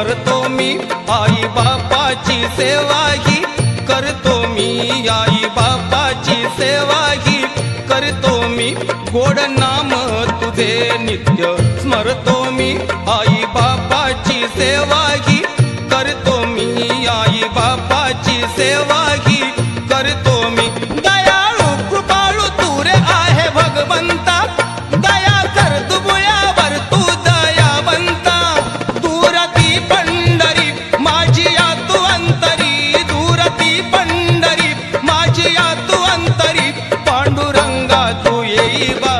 स्मरतो मी आई बापाची सेवा ही करतो मी, आई बापाची सेवा ही करतो मी, गोड नाम तुझे नित्य स्मरतो मी आई बापाची सेवा ही करतो मी, आई बापाची सेवा ही करतो मी। दयाळू कृपाळू तू रे आहे भगवंता, दया कर तू बुयावर तू दयावंता, दूर ती पंढरी माझी या तू अंतरी, दूर ती पंढरी माझी या तू अंतरी, पांडुरंगा तू येई बा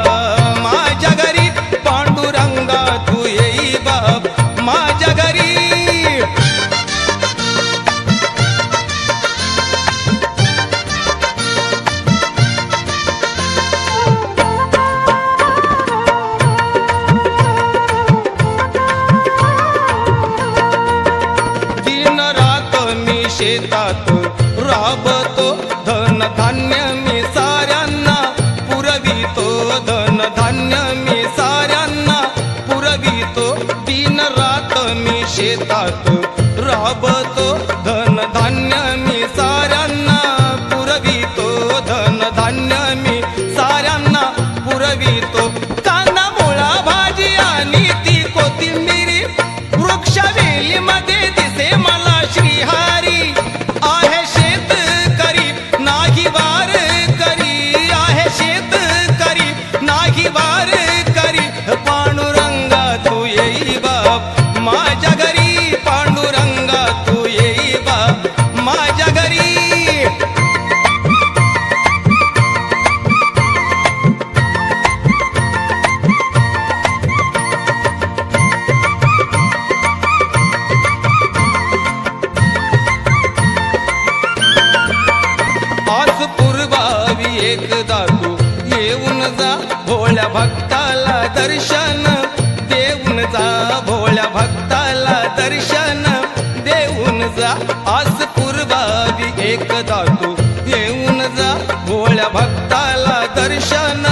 माझ्या घरी, पांडुरंगा तू येई बा माझ्या घरी। शेतात राबतो धन धान्य मी साऱ्यांना पुरवितो, धन धान्य मी साऱ्यांना पुरवितो, दिन रात मी शेतात राबतो धन धान्य मी साऱ्यांना पुरवितो, धन धान्य मी साऱ्यांना पुरवितो। कांदा मुळा भाजी आणि ती कोथिंबिरी वृक्षवेली मध्ये दिसे मला श्रीहारी, आहे शेतकरी नाही वार करी, आहे शेतकरी नाही वार करी, पांडुरंगा तू येई बाप माझ्या घरी, पांडुरंगा तू येई बाप माझ्या घरी। एकदा तू येऊन जा भोळ्या भक्ताला दर्शन देऊन जा, भोळ्या भक्ताला दर्शन देऊन जा, आज पूर्वावी एकदा तू येऊन जा भोळ्या भक्ताला दर्शन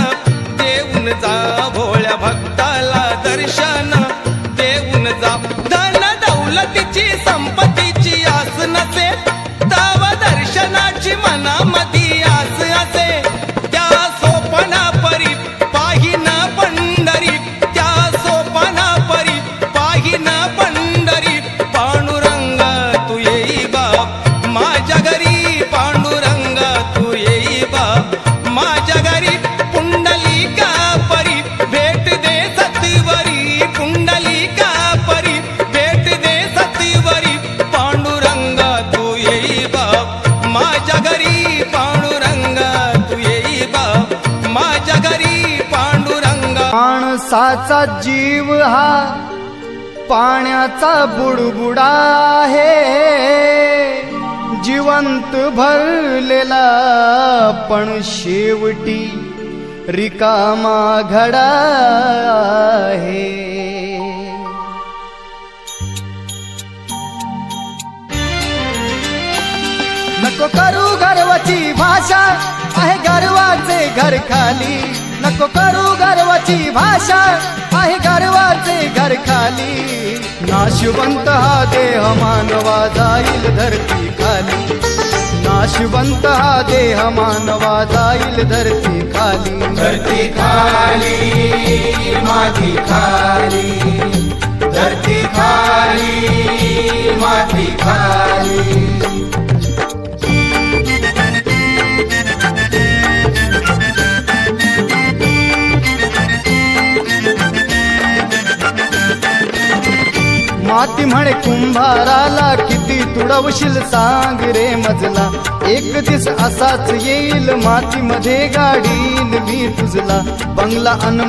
देऊन जा, भोळ्या भक्ताला दर्शन देऊन जा। धन दौलतीची संपत्तीची आस नसे, तव दर्शनाची मनामध्ये आस असे, त्या सोपाना परी पाहिन पंढरी, त्या सोपाना परी पाहिन पंढरी, पांडुरंगा तू येई बाप माझ्या घरी, पांडुरंगा तू येई बाप माझ्या घरी। पुंडलिका परी भेट दे सत्वरी, पुंडलिका परी भेट दे सत्वरी, पांडुरंगा तू येई बाप माझ्या घरी, पांडुरंगा तू येई बाप माझ्या घरी, पांडुरंगा। माणसाचा जीव हा पाण्याचा बुडबुडा आहे, जिवंत भरलेला पण शेवटी रिकामा घडा आहे। नको करू गर्वाची भाषा आहे गर्वाचे घर खाली, नको करू गर्वाची भाषा आहे गर्वाचे घर खाली, नाशवंत हा देह मानवा जाईल धरती खाली, नाशवंत हा देह मानवा जाईल धरती खाली, धरती खाली माती खाली, धरती खाली माती खाली। माती म्हणे कुंभाराला किती तुडवशील सांग रे मजला, एक दिस असाच येईल मातीमध्ये गाडीन मी तुझला, बंगला अन